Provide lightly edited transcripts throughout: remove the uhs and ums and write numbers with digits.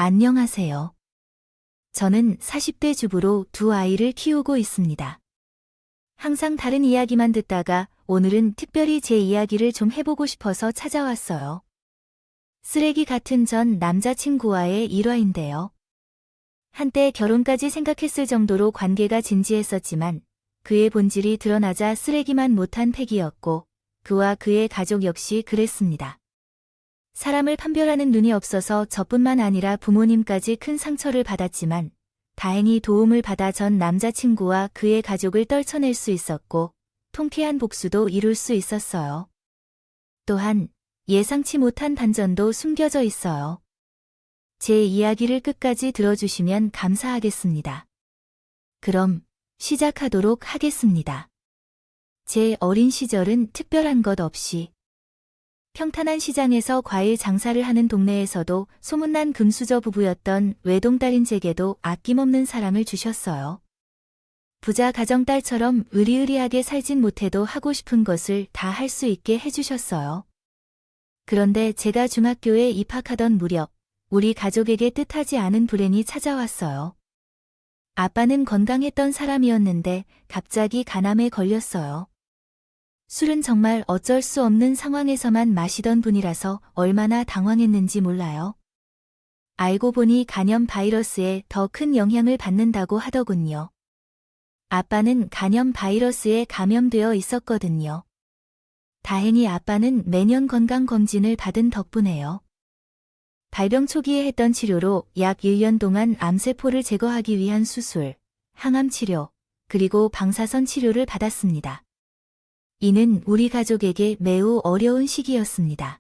안녕하세요. 저는 40대 주부로 두 아이를 키우고 있습니다. 항상 다른 이야기만 듣다가 오늘은 특별히 제 이야기를 좀 해보고 싶어서 찾아왔어요. 쓰레기 같은 전 남자친구와의 일화인데요. 한때 결혼까지 생각했을 정도로 관계가 진지했었지만 그의 본질이 드러나자 쓰레기만 못한 팩이었고 그와 그의 가족 역시 그랬습니다. 사람을 판별하는 눈이 없어서 저뿐만 아니라 부모님까지 큰 상처를 받았지만 다행히 도움을 받아 전 남자친구와 그의 가족을 떨쳐낼 수 있었고 통쾌한 복수도 이룰 수 있었어요. 또한 예상치 못한 반전도 숨겨져 있어요. 제 이야기를 끝까지 들어주시면 감사하겠습니다. 그럼 시작하도록 하겠습니다. 제 어린 시절은 특별한 것 없이 평탄한 시장에서 과일 장사를 하는 동네에서도 소문난 금수저 부부였던 외동딸인 제게도 아낌없는 사랑을 주셨어요. 부자 가정딸처럼 의리의리하게 살진 못해도 하고 싶은 것을 다 할 수 있게 해주셨어요. 그런데 제가 중학교에 입학하던 무렵 우리 가족에게 뜻하지 않은 불행이 찾아왔어요. 아빠는 건강했던 사람이었는데 갑자기 간암에 걸렸어요. 술은 정말 어쩔 수 없는 상황에서만 마시던 분이라서 얼마나 당황했는지 몰라요. 알고 보니 간염 바이러스에 더 큰 영향을 받는다고 하더군요. 아빠는 간염 바이러스에 감염되어 있었거든요. 다행히 아빠는 매년 건강검진을 받은 덕분에요. 발병 초기에 했던 치료로 약 1년 동안 암세포를 제거하기 위한 수술, 항암 치료, 그리고 방사선 치료를 받았습니다. 이는 우리 가족에게 매우 어려운 시기였습니다.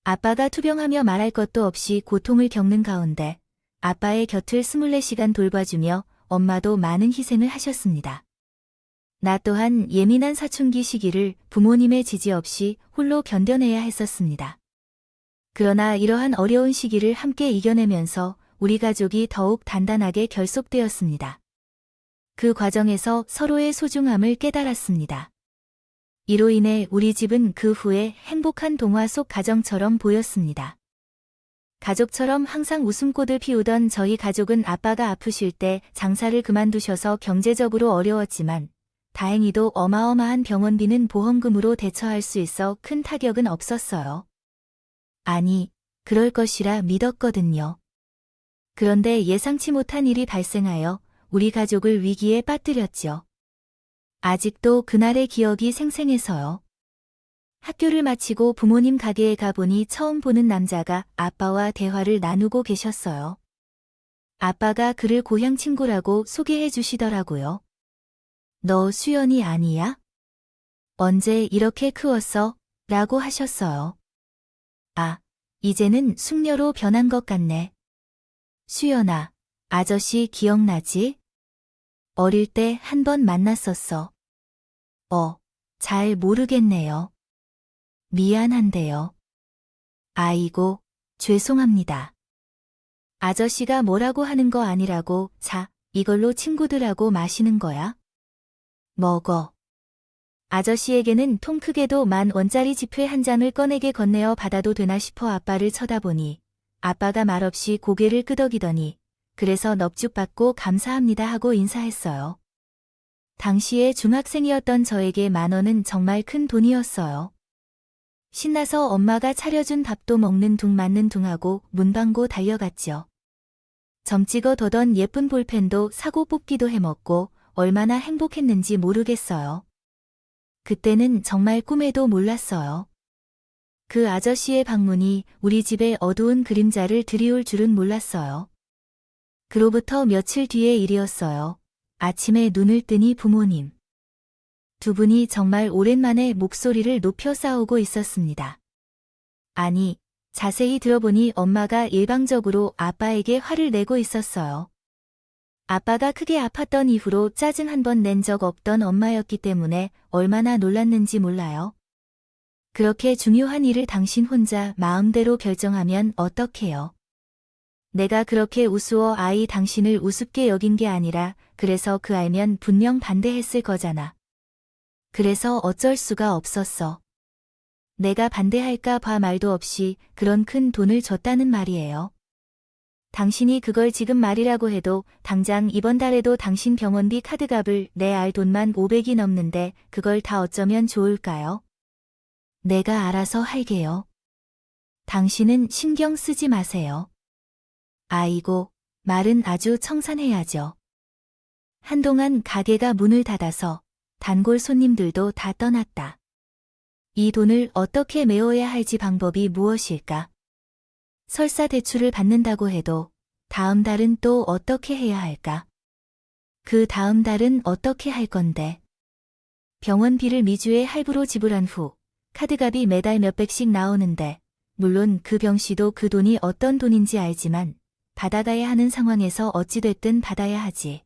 아빠가 투병하며 말할 것도 없이 고통을 겪는 가운데 아빠의 곁을 24시간 돌봐주며 엄마도 많은 희생을 하셨습니다. 나 또한 예민한 사춘기 시기를 부모님의 지지 없이 홀로 견뎌내야 했었습니다. 그러나 이러한 어려운 시기를 함께 이겨내면서 우리 가족이 더욱 단단하게 결속되었습니다. 그 과정에서 서로의 소중함을 깨달았습니다. 이로 인해 우리 집은 그 후에 행복한 동화 속 가정처럼 보였습니다. 가족처럼 항상 웃음꽃을 피우던 저희 가족은 아빠가 아프실 때 장사를 그만두셔서 경제적으로 어려웠지만 다행히도 어마어마한 병원비는 보험금으로 대처할 수 있어 큰 타격은 없었어요. 아니, 그럴 것이라 믿었거든요. 그런데 예상치 못한 일이 발생하여 우리 가족을 위기에 빠뜨렸죠. 아직도 그날의 기억이 생생해서요. 학교를 마치고 부모님 가게에 가보니 처음 보는 남자가 아빠와 대화를 나누고 계셨어요. 아빠가 그를 고향 친구라고 소개해 주시더라고요. 너 수연이 아니야? 언제 이렇게 크웠어? 라고 하셨어요. 아, 이제는 숙녀로 변한 것 같네. 수연아, 아저씨 기억나지? 어릴 때 한 번 만났었어. 잘 모르겠네요. 미안한데요. 아이고, 죄송합니다. 아저씨가 뭐라고 하는 거 아니라고. 자, 이걸로 친구들하고 마시는 거야? 먹어. 아저씨에게는 통 크게도 10,000원짜리 지폐 한 장을 꺼내게 건네어 받아도 되나 싶어 아빠를 쳐다보니 아빠가 말없이 고개를 끄덕이더니 그래서 넙죽 받고 감사합니다 하고 인사했어요. 당시에 중학생이었던 저에게 10,000원은 정말 큰 돈이었어요. 신나서 엄마가 차려준 밥도 먹는 둥 맞는 둥하고 문방구 달려갔죠. 점 찍어 둬던 예쁜 볼펜도 사고 뽑기도 해먹고 얼마나 행복했는지 모르겠어요. 그때는 정말 꿈에도 몰랐어요. 그 아저씨의 방문이 우리 집에 어두운 그림자를 들이올 줄은 몰랐어요. 그로부터 며칠 뒤의 일이었어요. 아침에 눈을 뜨니 부모님. 두 분이 정말 오랜만에 목소리를 높여 싸우고 있었습니다. 아니, 자세히 들어보니 엄마가 일방적으로 아빠에게 화를 내고 있었어요. 아빠가 크게 아팠던 이후로 짜증 한 번 낸 적 없던 엄마였기 때문에 얼마나 놀랐는지 몰라요. 그렇게 중요한 일을 당신 혼자 마음대로 결정하면 어떡해요? 내가 그렇게 우스워 아이 당신을 우습게 여긴 게 아니라 그래서 그 알면 분명 반대했을 거잖아. 그래서 어쩔 수가 없었어. 내가 반대할까 봐 말도 없이 그런 큰 돈을 줬다는 말이에요. 당신이 그걸 지금 말이라고 해도 당장 이번 달에도 당신 병원비 카드값을 내알 돈만 500이 넘는데 그걸 다 어쩌면 좋을까요? 내가 알아서 할게요. 당신은 신경 쓰지 마세요. 아이고, 말은 아주 청산해야죠. 한동안 가게가 문을 닫아서 단골 손님들도 다 떠났다. 이 돈을 어떻게 메워야 할지 방법이 무엇일까? 설사 대출을 받는다고 해도 다음 달은 또 어떻게 해야 할까? 그 다음 달은 어떻게 할 건데? 병원비를 미주에 할부로 지불한 후 카드값이 매달 몇백씩 나오는데 물론 그 병씨도 그 돈이 어떤 돈인지 알지만 받아가야 하는 상황에서 어찌됐든 받아야 하지.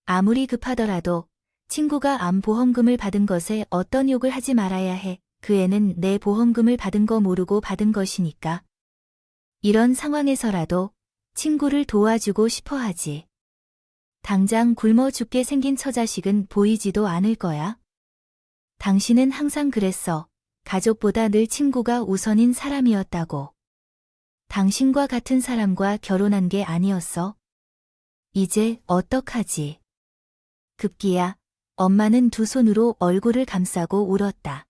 아무리 급하더라도 친구가 암 보험금을 받은 것에 어떤 욕을 하지 말아야 해. 그 애는 내 보험금을 받은 거 모르고 받은 것이니까. 이런 상황에서라도 친구를 도와주고 싶어 하지. 당장 굶어 죽게 생긴 처자식은 보이지도 않을 거야. 당신은 항상 그랬어. 가족보다 늘 친구가 우선인 사람이었다고. 당신과 같은 사람과 결혼한 게 아니었어. 이제 어떡하지? 급기야 엄마는 두 손으로 얼굴을 감싸고 울었다.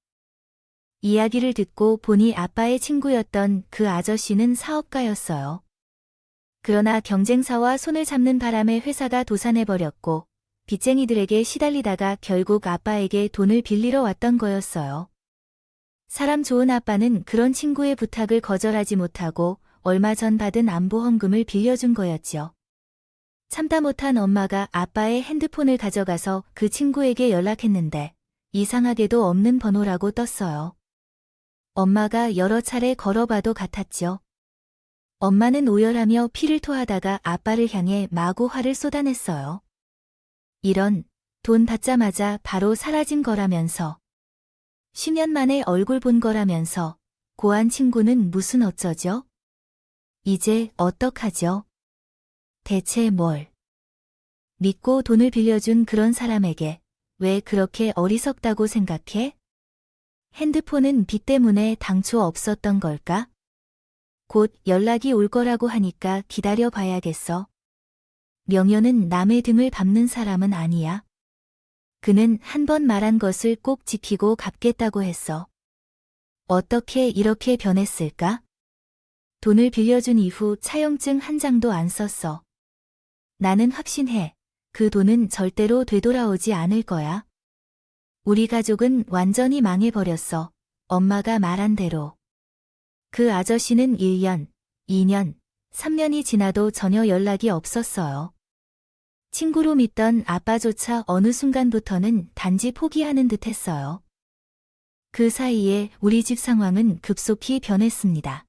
이야기를 듣고 보니 아빠의 친구였던 그 아저씨는 사업가였어요. 그러나 경쟁사와 손을 잡는 바람에 회사가 도산해버렸고 빚쟁이들에게 시달리다가 결국 아빠에게 돈을 빌리러 왔던 거였어요. 사람 좋은 아빠는 그런 친구의 부탁을 거절하지 못하고 얼마 전 받은 암보험금을 빌려준 거였죠. 참다 못한 엄마가 아빠의 핸드폰을 가져가서 그 친구에게 연락했는데 이상하게도 없는 번호라고 떴어요. 엄마가 여러 차례 걸어봐도 같았죠. 엄마는 오열하며 피를 토하다가 아빠를 향해 마구 화를 쏟아냈어요. 이런, 돈 받자마자 바로 사라진 거라면서. 10년 만에 얼굴 본 거라면서 고한 친구는 무슨 어쩌죠? 이제 어떡하죠? 대체 뭘? 믿고 돈을 빌려준 그런 사람에게 왜 그렇게 어리석다고 생각해? 핸드폰은 빚 때문에 당초 없었던 걸까? 곧 연락이 올 거라고 하니까 기다려 봐야겠어. 명효는 남의 등을 밟는 사람은 아니야. 그는 한 번 말한 것을 꼭 지키고 갚겠다고 했어. 어떻게 이렇게 변했을까? 돈을 빌려준 이후 차용증 한 장도 안 썼어. 나는 확신해. 그 돈은 절대로 되돌아오지 않을 거야. 우리 가족은 완전히 망해버렸어. 엄마가 말한 대로. 그 아저씨는 1년, 2년, 3년이 지나도 전혀 연락이 없었어요. 친구로 믿던 아빠조차 어느 순간부터는 단지 포기하는 듯 했어요. 그 사이에 우리 집 상황은 급속히 변했습니다.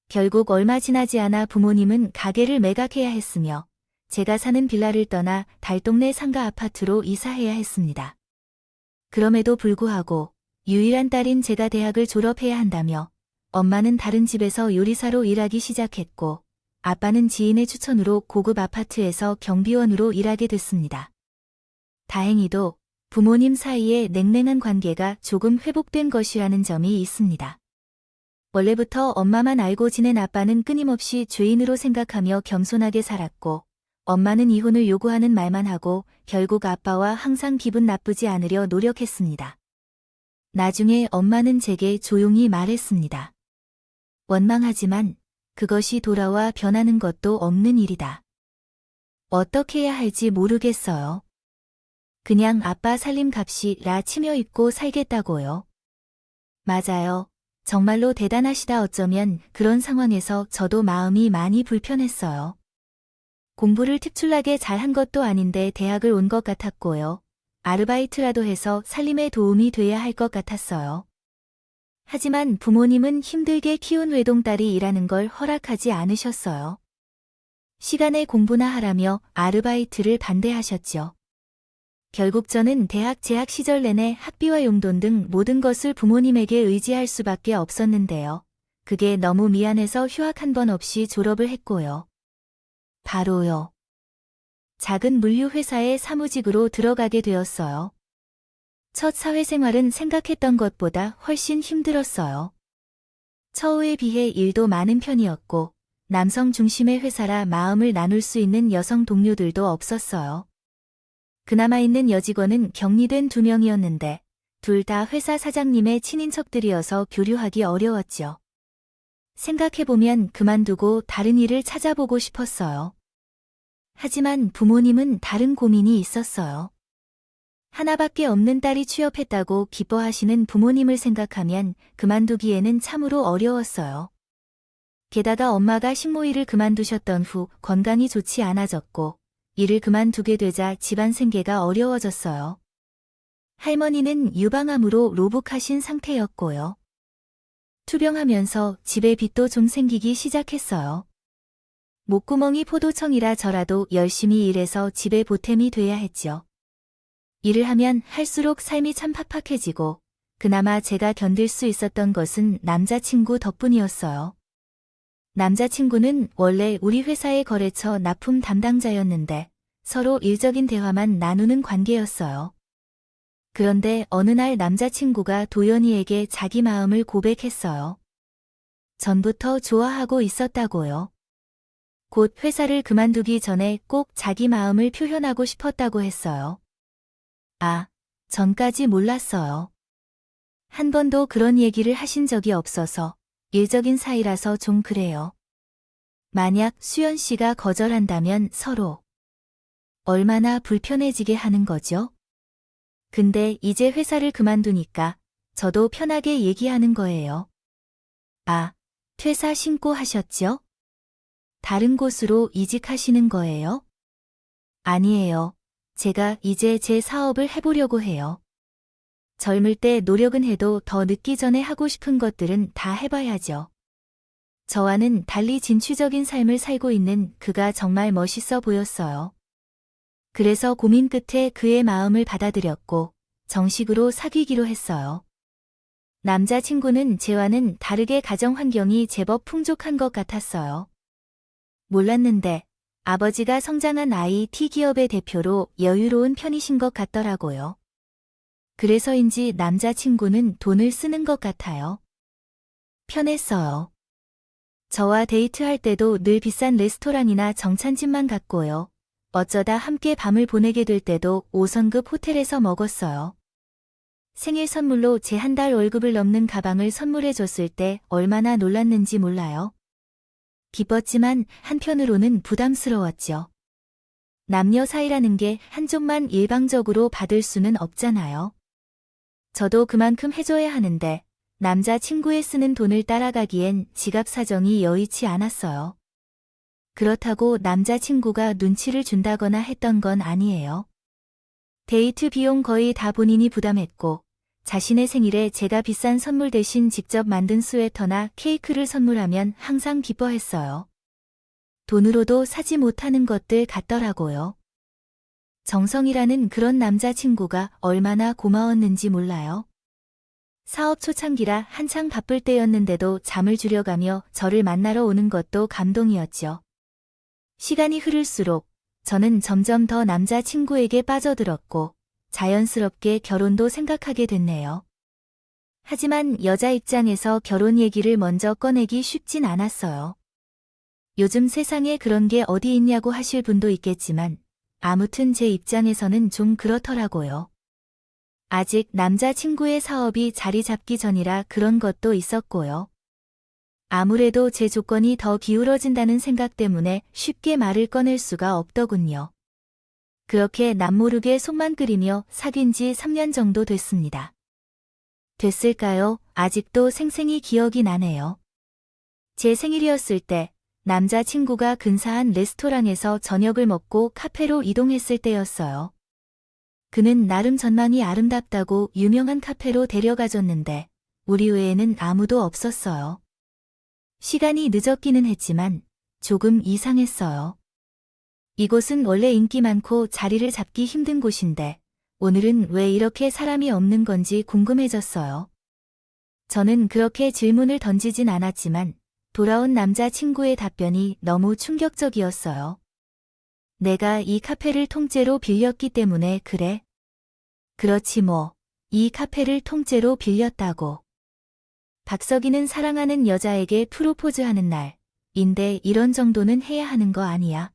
결국 얼마 지나지 않아 부모님은 가게를 매각해야 했으며 제가 사는 빌라를 떠나 달동네 상가 아파트로 이사해야 했습니다. 그럼에도 불구하고 유일한 딸인 제가 대학을 졸업해야 한다며 엄마는 다른 집에서 요리사로 일하기 시작했고 아빠는 지인의 추천으로 고급 아파트에서 경비원으로 일하게 됐습니다. 다행히도 부모님 사이의 냉랭한 관계가 조금 회복된 것이라는 점이 있습니다. 원래부터 엄마만 알고 지낸 아빠는 끊임없이 죄인으로 생각하며 겸손하게 살았고 엄마는 이혼을 요구하는 말만 하고 결국 아빠와 항상 기분 나쁘지 않으려 노력했습니다. 나중에 엄마는 제게 조용히 말했습니다. 원망하지만 그것이 돌아와 변하는 것도 없는 일이다. 어떻게 해야 할지 모르겠어요. 그냥 아빠 살림값이라 치며 입고 살겠다고요. 맞아요. 정말로 대단하시다. 어쩌면 그런 상황에서 저도 마음이 많이 불편했어요. 공부를 특출나게 잘한 것도 아닌데 대학을 온 것 같았고요. 아르바이트라도 해서 살림에 도움이 돼야 할 것 같았어요. 하지만 부모님은 힘들게 키운 외동딸이 일하는 걸 허락하지 않으셨어요. 시간에 공부나 하라며 아르바이트를 반대하셨죠. 결국 저는 대학 재학 시절 내내 학비와 용돈 등 모든 것을 부모님에게 의지할 수밖에 없었는데요. 그게 너무 미안해서 휴학 한 번 없이 졸업을 했고요. 바로요. 작은 물류회사에 사무직으로 들어가게 되었어요. 첫 사회생활은 생각했던 것보다 훨씬 힘들었어요. 처우에 비해 일도 많은 편이었고 남성 중심의 회사라 마음을 나눌 수 있는 여성 동료들도 없었어요. 그나마 있는 여직원은 격리된 2명이었는데 둘 다 회사 사장님의 친인척들이어서 교류하기 어려웠죠. 생각해보면 그만두고 다른 일을 찾아보고 싶었어요. 하지만 부모님은 다른 고민이 있었어요. 하나밖에 없는 딸이 취업했다고 기뻐하시는 부모님을 생각하면 그만두기에는 참으로 어려웠어요. 게다가 엄마가 식모일을 그만두셨던 후 건강이 좋지 않아졌고 일을 그만두게 되자 집안 생계가 어려워졌어요. 할머니는 유방암으로 로복하신 상태였고요. 투병하면서 집에 빚도 좀 생기기 시작했어요. 목구멍이 포도청이라 저라도 열심히 일해서 집에 보탬이 돼야 했죠. 일을 하면 할수록 삶이 참 팍팍해지고 그나마 제가 견딜 수 있었던 것은 남자친구 덕분이었어요. 남자친구는 원래 우리 회사의 거래처 납품 담당자였는데 서로 일적인 대화만 나누는 관계였어요. 그런데 어느 날 남자친구가 도연이에게 자기 마음을 고백했어요. 전부터 좋아하고 있었다고요. 곧 회사를 그만두기 전에 꼭 자기 마음을 표현하고 싶었다고 했어요. 아, 전까지 몰랐어요. 한 번도 그런 얘기를 하신 적이 없어서 일적인 사이라서 좀 그래요. 만약 수연 씨가 거절한다면 서로 얼마나 불편해지게 하는 거죠? 근데 이제 회사를 그만두니까 저도 편하게 얘기하는 거예요. 아, 퇴사 신고하셨죠? 다른 곳으로 이직하시는 거예요? 아니에요. 제가 이제 제 사업을 해보려고 해요. 젊을 때 노력은 해도 더 늦기 전에 하고 싶은 것들은 다 해봐야죠. 저와는 달리 진취적인 삶을 살고 있는 그가 정말 멋있어 보였어요. 그래서 고민 끝에 그의 마음을 받아들였고 정식으로 사귀기로 했어요. 남자친구는 제와는 다르게 가정 환경이 제법 풍족한 것 같았어요. 몰랐는데 아버지가 성장한 IT 기업의 대표로 여유로운 편이신 것 같더라고요. 그래서인지 남자친구는 돈을 쓰는 것 같아요. 편했어요. 저와 데이트할 때도 늘 비싼 레스토랑이나 정찬집만 갔고요. 어쩌다 함께 밤을 보내게 될 때도 5성급 호텔에서 먹었어요. 생일 선물로 제 한 달 월급을 넘는 가방을 선물해 줬을 때 얼마나 놀랐는지 몰라요. 기뻤지만 한편으로는 부담스러웠죠. 남녀 사이라는 게 한쪽만 일방적으로 받을 수는 없잖아요. 저도 그만큼 해줘야 하는데 남자친구의 쓰는 돈을 따라가기엔 지갑 사정이 여의치 않았어요. 그렇다고 남자친구가 눈치를 준다거나 했던 건 아니에요. 데이트 비용 거의 다 본인이 부담했고 자신의 생일에 제가 비싼 선물 대신 직접 만든 스웨터나 케이크를 선물하면 항상 기뻐했어요. 돈으로도 사지 못하는 것들 같더라고요. 정성이라는 그런 남자친구가 얼마나 고마웠는지 몰라요. 사업 초창기라 한창 바쁠 때였는데도 잠을 줄여가며 저를 만나러 오는 것도 감동이었죠. 시간이 흐를수록 저는 점점 더 남자친구에게 빠져들었고 자연스럽게 결혼도 생각하게 됐네요. 하지만 여자 입장에서 결혼 얘기를 먼저 꺼내기 쉽진 않았어요. 요즘 세상에 그런 게 어디 있냐고 하실 분도 있겠지만 아무튼 제 입장에서는 좀 그렇더라고요. 아직 남자친구의 사업이 자리 잡기 전이라 그런 것도 있었고요. 아무래도 제 조건이 더 기울어진다는 생각 때문에 쉽게 말을 꺼낼 수가 없더군요. 그렇게 남모르게 속만 끓이며 사귄 지 3년 정도 됐습니다. 됐을까요? 아직도 생생히 기억이 나네요. 제 생일이었을 때 남자친구가 근사한 레스토랑에서 저녁을 먹고 카페로 이동했을 때였어요. 그는 나름 전망이 아름답다고 유명한 카페로 데려가줬는데 우리 외에는 아무도 없었어요. 시간이 늦었기는 했지만 조금 이상했어요. 이곳은 원래 인기 많고 자리를 잡기 힘든 곳인데 오늘은 왜 이렇게 사람이 없는 건지 궁금해졌어요. 저는 그렇게 질문을 던지진 않았지만 돌아온 남자친구의 답변이 너무 충격적이었어요. 내가 이 카페를 통째로 빌렸기 때문에 그래? 그렇지 뭐. 이 카페를 통째로 빌렸다고. 박석희는 사랑하는 여자에게 프로포즈하는 날, 인데 이런 정도는 해야 하는 거 아니야.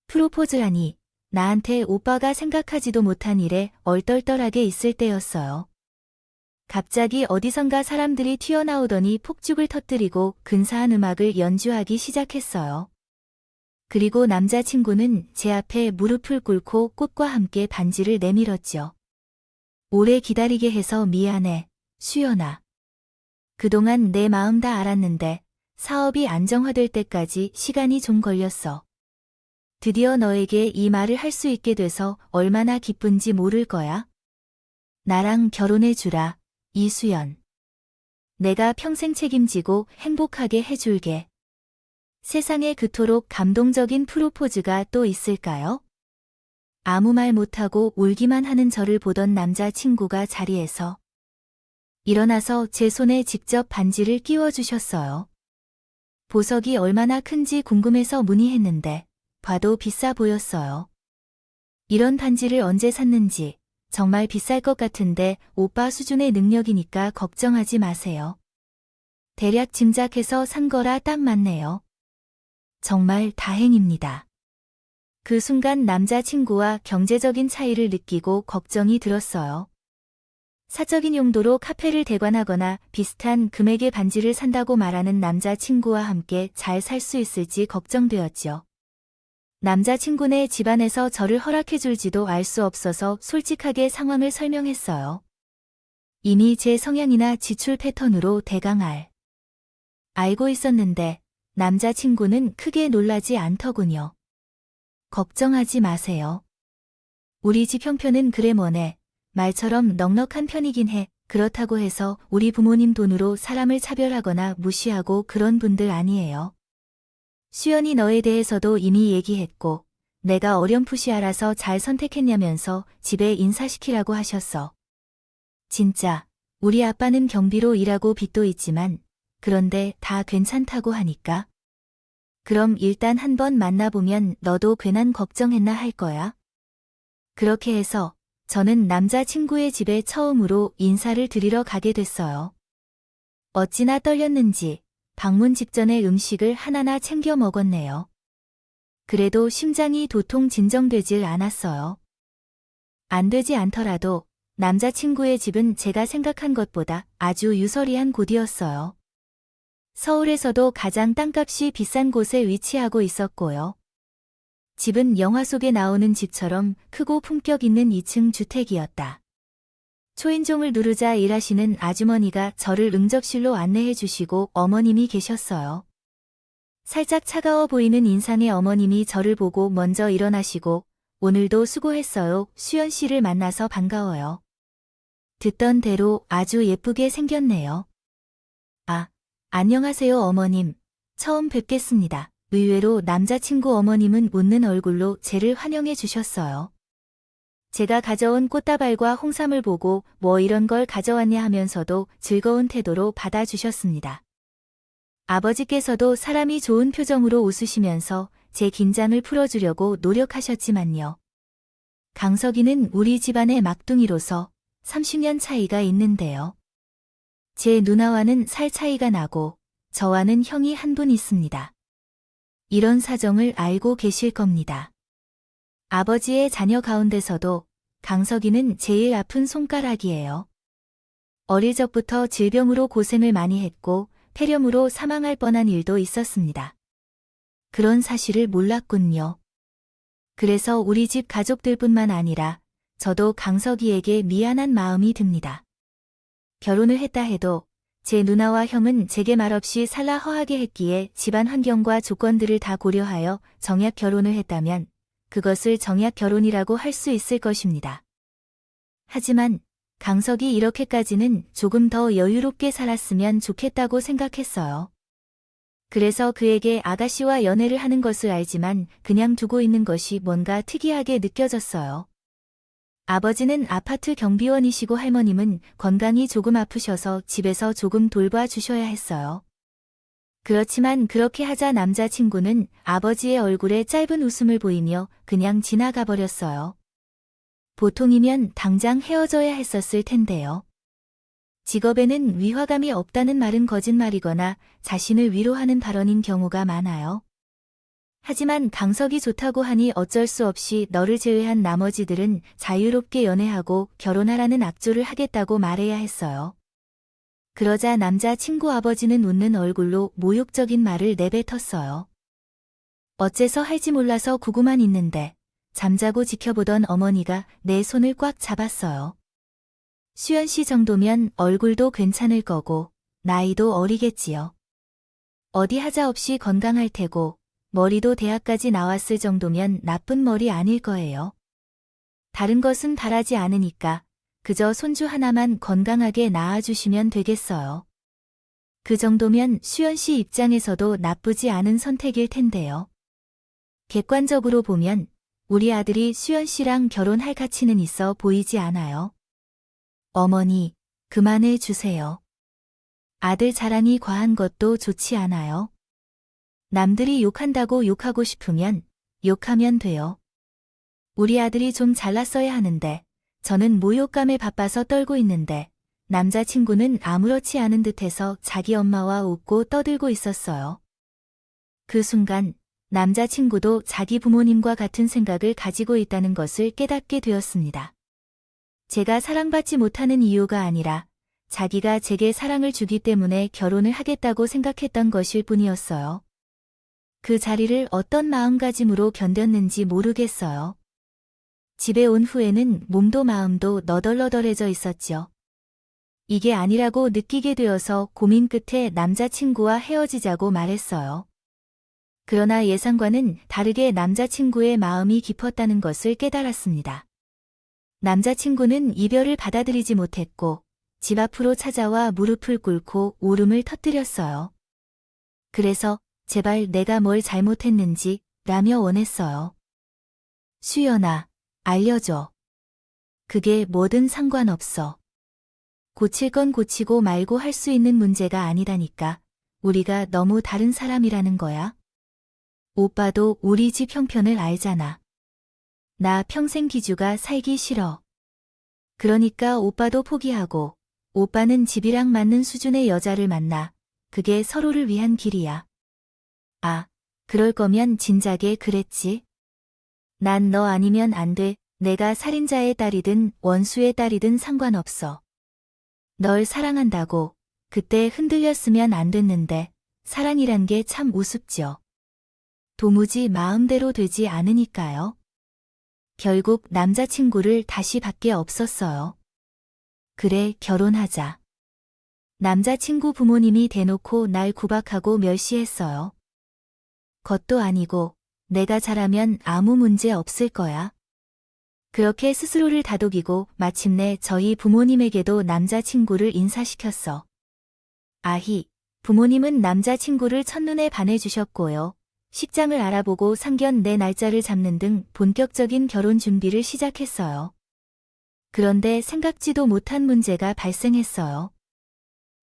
프로포즈라니, 나한테 오빠가 생각하지도 못한 일에 얼떨떨하게 있을 때였어요. 갑자기 어디선가 사람들이 튀어나오더니 폭죽을 터뜨리고 근사한 음악을 연주하기 시작했어요. 그리고 남자친구는 제 앞에 무릎을 꿇고 꽃과 함께 반지를 내밀었죠. 오래 기다리게 해서 미안해, 수연아. 그동안 내 마음 다 알았는데 사업이 안정화될 때까지 시간이 좀 걸렸어. 드디어 너에게 이 말을 할 수 있게 돼서 얼마나 기쁜지 모를 거야. 나랑 결혼해 주라, 이수연. 내가 평생 책임지고 행복하게 해줄게. 세상에 그토록 감동적인 프로포즈가 또 있을까요? 아무 말 못하고 울기만 하는 저를 보던 남자친구가 자리에서 일어나서 제 손에 직접 반지를 끼워주셨어요. 보석이 얼마나 큰지 궁금해서 문의했는데 봐도 비싸 보였어요. 이런 반지를 언제 샀는지 정말 비쌀 것 같은데 오빠 수준의 능력이니까 걱정하지 마세요. 대략 짐작해서 산 거라 딱 맞네요. 정말 다행입니다. 그 순간 남자친구와 경제적인 차이를 느끼고 걱정이 들었어요. 사적인 용도로 카페를 대관하거나 비슷한 금액의 반지를 산다고 말하는 남자친구와 함께 잘 살 수 있을지 걱정되었죠. 남자친구네 집안에서 저를 허락해줄지도 알 수 없어서 솔직하게 상황을 설명했어요. 이미 제 성향이나 지출 패턴으로 대강 알고 있었는데 남자친구는 크게 놀라지 않더군요. 걱정하지 마세요. 우리 집 형편은 그래 뭐네. 말처럼 넉넉한 편이긴 해. 그렇다고 해서 우리 부모님 돈으로 사람을 차별하거나 무시하고 그런 분들 아니에요. 수연이 너에 대해서도 이미 얘기했고 내가 어렴풋이 알아서 잘 선택했냐면서 집에 인사시키라고 하셨어. 진짜 우리 아빠는 경비로 일하고 빚도 있지만 그런데 다 괜찮다고 하니까. 그럼 일단 한번 만나보면 너도 괜한 걱정했나 할 거야. 그렇게 해서 저는 남자친구의 집에 처음으로 인사를 드리러 가게 됐어요. 어찌나 떨렸는지 방문 직전에 음식을 하나나 챙겨 먹었네요. 그래도 심장이 도통 진정되질 않았어요. 안 되지 않더라도 남자친구의 집은 제가 생각한 것보다 아주 유서리한 곳이었어요. 서울에서도 가장 땅값이 비싼 곳에 위치하고 있었고요. 집은 영화 속에 나오는 집처럼 크고 품격 있는 2층 주택이었다. 초인종을 누르자 일하시는 아주머니가 저를 응접실로 안내해 주시고 어머님이 계셨어요. 살짝 차가워 보이는 인상의 어머님이 저를 보고 먼저 일어나시고 오늘도 수고했어요. 수연 씨를 만나서 반가워요. 듣던 대로 아주 예쁘게 생겼네요. 아, 안녕하세요 어머님. 처음 뵙겠습니다. 의외로 남자친구 어머님은 웃는 얼굴로 제를 환영해 주셨어요. 제가 가져온 꽃다발과 홍삼을 보고 뭐 이런 걸 가져왔냐 하면서도 즐거운 태도로 받아주셨습니다. 아버지께서도 사람이 좋은 표정으로 웃으시면서 제 긴장을 풀어주려고 노력하셨지만요. 강석이는 우리 집안의 막둥이로서 30년 차이가 있는데요. 제 누나와는 살 차이가 나고 저와는 형이 한 분 있습니다. 이런 사정을 알고 계실 겁니다. 아버지의 자녀 가운데서도 강석이는 제일 아픈 손가락이에요. 어릴 적부터 질병으로 고생을 많이 했고 폐렴으로 사망할 뻔한 일도 있었습니다. 그런 사실을 몰랐군요. 그래서 우리 집 가족들뿐만 아니라 저도 강석이에게 미안한 마음이 듭니다. 결혼을 했다 해도 제 누나와 형은 제게 말없이 살라 허하게 했기에 집안 환경과 조건들을 다 고려하여 정약 결혼을 했다면 그것을 정약 결혼이라고 할 수 있을 것입니다. 하지만 강석이 이렇게까지는 조금 더 여유롭게 살았으면 좋겠다고 생각했어요. 그래서 그에게 아가씨와 연애를 하는 것을 알지만 그냥 두고 있는 것이 뭔가 특이하게 느껴졌어요. 아버지는 아파트 경비원이시고 할머님은 건강이 조금 아프셔서 집에서 조금 돌봐주셔야 했어요. 그렇지만 그렇게 하자 남자친구는 아버지의 얼굴에 짧은 웃음을 보이며 그냥 지나가 버렸어요. 보통이면 당장 헤어져야 했었을 텐데요. 직업에는 위화감이 없다는 말은 거짓말이거나 자신을 위로하는 발언인 경우가 많아요. 하지만 강석이 좋다고 하니 어쩔 수 없이 너를 제외한 나머지들은 자유롭게 연애하고 결혼하라는 악조를 하겠다고 말해야 했어요. 그러자 남자 친구 아버지는 웃는 얼굴로 모욕적인 말을 내뱉었어요. 어째서 할지 몰라서 구고만 있는데 잠자고 지켜보던 어머니가 내 손을 꽉 잡았어요. 수연 씨 정도면 얼굴도 괜찮을 거고 나이도 어리겠지요. 어디 하자 없이 건강할 테고 머리도 대학까지 나왔을 정도면 나쁜 머리 아닐 거예요. 다른 것은 바라지 않으니까 그저 손주 하나만 건강하게 낳아주시면 되겠어요. 그 정도면 수연 씨 입장에서도 나쁘지 않은 선택일 텐데요. 객관적으로 보면 우리 아들이 수연 씨랑 결혼할 가치는 있어 보이지 않아요. 어머니, 그만해 주세요. 아들 자랑이 과한 것도 좋지 않아요. 남들이 욕한다고 욕하고 싶으면 욕하면 돼요. 우리 아들이 좀 잘났어야 하는데 저는 모욕감에 바빠서 떨고 있는데 남자친구는 아무렇지 않은 듯해서 자기 엄마와 웃고 떠들고 있었어요. 그 순간 남자친구도 자기 부모님과 같은 생각을 가지고 있다는 것을 깨닫게 되었습니다. 제가 사랑받지 못하는 이유가 아니라 자기가 제게 사랑을 주기 때문에 결혼을 하겠다고 생각했던 것일 뿐이었어요. 그 자리를 어떤 마음가짐으로 견뎠는지 모르겠어요. 집에 온 후에는 몸도 마음도 너덜너덜해져 있었죠. 이게 아니라고 느끼게 되어서 고민 끝에 남자친구와 헤어지자고 말했어요. 그러나 예상과는 다르게 남자친구의 마음이 깊었다는 것을 깨달았습니다. 남자친구는 이별을 받아들이지 못했고 집 앞으로 찾아와 무릎을 꿇고 울음을 터뜨렸어요. 그래서 제발 내가 뭘 잘못했는지 라며 원했어요. 수연아, 알려줘. 그게 뭐든 상관없어. 고칠 건 고치고 말고 할 수 있는 문제가 아니라니까. 우리가 너무 다른 사람이라는 거야. 오빠도 우리 집 형편을 알잖아. 나 평생 기주가 살기 싫어. 그러니까 오빠도 포기하고 오빠는 집이랑 맞는 수준의 여자를 만나. 그게 서로를 위한 길이야. 아, 그럴 거면 진작에 그랬지. 난 너 아니면 안 돼. 내가 살인자의 딸이든 원수의 딸이든 상관없어. 널 사랑한다고. 그때 흔들렸으면 안 됐는데 사랑이란 게 참 우습죠. 도무지 마음대로 되지 않으니까요. 결국 남자친구를 다시 밖에 없었어요. 그래, 결혼하자. 남자친구 부모님이 대놓고 날 구박하고 멸시했어요. 것도 아니고 내가 잘하면 아무 문제 없을 거야. 그렇게 스스로를 다독이고 마침내 저희 부모님에게도 남자친구를 인사시켰어. 아히, 부모님은 남자친구를 첫눈에 반해주셨고요. 식장을 알아보고 상견 내 날짜를 잡는 등 본격적인 결혼 준비를 시작했어요. 그런데 생각지도 못한 문제가 발생했어요.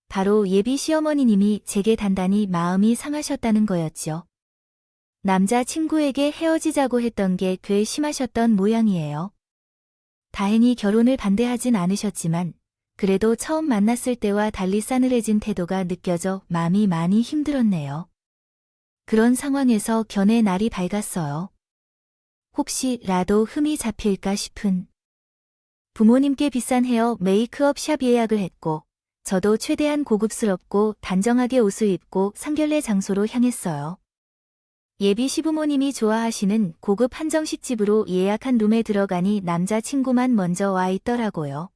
바로 예비 시어머니님이 제게 단단히 마음이 상하셨다는 거였죠. 남자친구에게 헤어지자고 했던 게 꽤 심하셨던 모양이에요. 다행히 결혼을 반대하진 않으셨지만 그래도 처음 만났을 때와 달리 싸늘해진 태도가 느껴져 마음이 많이 힘들었네요. 그런 상황에서 견해 날이 밝았어요. 혹시라도 흠이 잡힐까 싶은. 부모님께 비싼 헤어 메이크업 샵 예약을 했고 저도 최대한 고급스럽고 단정하게 옷을 입고 상견례 장소로 향했어요. 예비 시부모님이 좋아하시는 고급 한정식집으로 예약한 룸에 들어가니 남자친구만 먼저 와 있더라고요.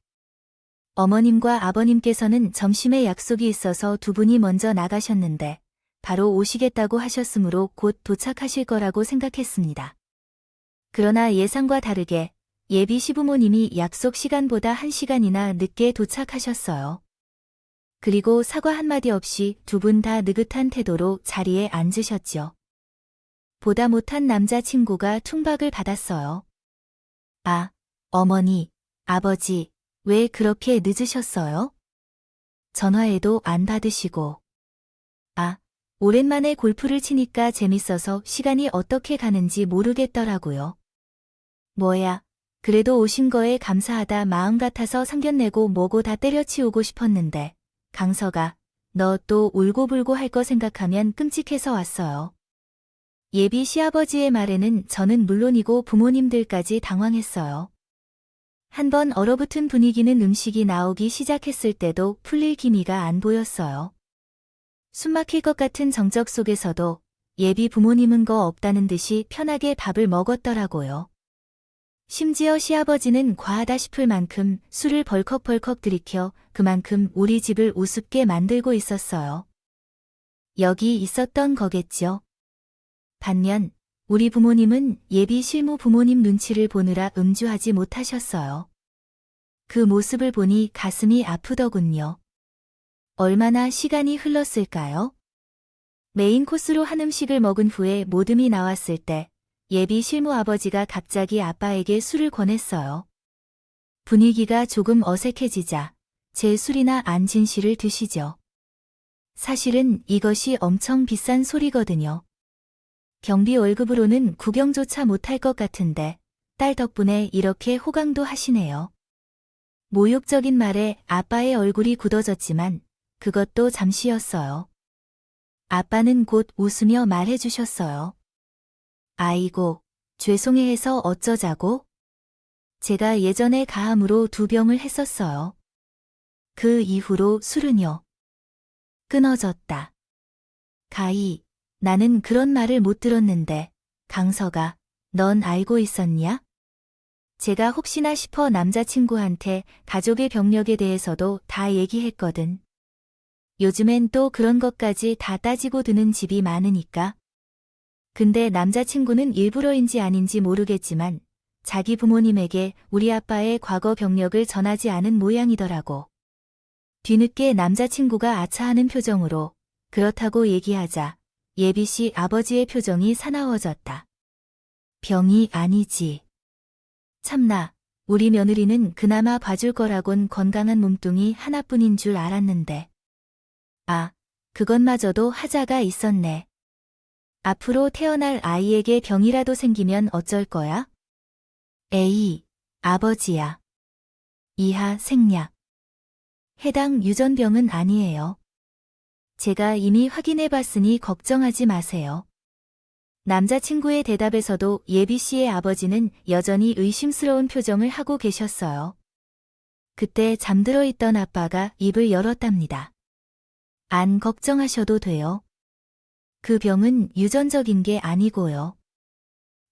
어머님과 아버님께서는 점심에 약속이 있어서 두 분이 먼저 나가셨는데 바로 오시겠다고 하셨으므로 곧 도착하실 거라고 생각했습니다. 그러나 예상과 다르게 예비 시부모님이 약속 시간보다 1시간이나 늦게 도착하셨어요. 그리고 사과 한마디 없이 두 분 다 느긋한 태도로 자리에 앉으셨죠. 보다 못한 남자친구가 퉁박을 받았어요. 아, 어머니, 아버지, 왜 그렇게 늦으셨어요? 전화해도 안 받으시고. 아, 오랜만에 골프를 치니까 재밌어서 시간이 어떻게 가는지 모르겠더라고요. 뭐야, 그래도 오신 거에 감사하다 마음 같아서 상견내고 뭐고 다 때려치우고 싶었는데 강서가 너 또 울고불고 할 거 생각하면 끔찍해서 왔어요. 예비 시아버지의 말에는 저는 물론이고 부모님들까지 당황했어요. 한번 얼어붙은 분위기는 음식이 나오기 시작했을 때도 풀릴 기미가 안 보였어요. 숨막힐 것 같은 정적 속에서도 예비 부모님은 거 없다는 듯이 편하게 밥을 먹었더라고요. 심지어 시아버지는 과하다 싶을 만큼 술을 벌컥벌컥 들이켜 그만큼 우리 집을 우습게 만들고 있었어요. 여기 있었던 거겠죠. 반면 우리 부모님은 예비 실무 부모님 눈치를 보느라 음주하지 못하셨어요. 그 모습을 보니 가슴이 아프더군요. 얼마나 시간이 흘렀을까요? 메인 코스로 한 음식을 먹은 후에 모듬이 나왔을 때 예비 실무 아버지가 갑자기 아빠에게 술을 권했어요. 분위기가 조금 어색해지자 제 술이나 안진씨를 드시죠. 사실은 이것이 엄청 비싼 소리거든요. 경비 월급으로는 구경조차 못할 것 같은데 딸 덕분에 이렇게 호강도 하시네요. 모욕적인 말에 아빠의 얼굴이 굳어졌지만 그것도 잠시였어요. 아빠는 곧 웃으며 말해주셨어요. 아이고, 죄송해해서 어쩌자고? 제가 예전에 가암으로 2병을 했었어요. 그 이후로 술은요. 끊어졌다. 가희, 나는 그런 말을 못 들었는데 강서가 넌 알고 있었냐? 제가 혹시나 싶어 남자친구한테 가족의 병력에 대해서도 다 얘기했거든. 요즘엔 또 그런 것까지 다 따지고 드는 집이 많으니까. 근데 남자친구는 일부러인지 아닌지 모르겠지만 자기 부모님에게 우리 아빠의 과거 병력을 전하지 않은 모양이더라고. 뒤늦게 남자친구가 아차하는 표정으로 그렇다고 얘기하자 예비씨 아버지의 표정이 사나워졌다. 병이 아니지. 참나, 우리 며느리는 그나마 봐줄 거라곤 건강한 몸뚱이 하나뿐인 줄 알았는데. 아, 그것마저도 하자가 있었네. 앞으로 태어날 아이에게 병이라도 생기면 어쩔 거야? 에이, 아버지야. 이하 생략. 해당 유전병은 아니에요. 제가 이미 확인해봤으니 걱정하지 마세요. 남자친구의 대답에서도 예비씨의 아버지는 여전히 의심스러운 표정을 하고 계셨어요. 그때 잠들어 있던 아빠가 입을 열었답니다. 안 걱정하셔도 돼요. 그 병은 유전적인 게 아니고요.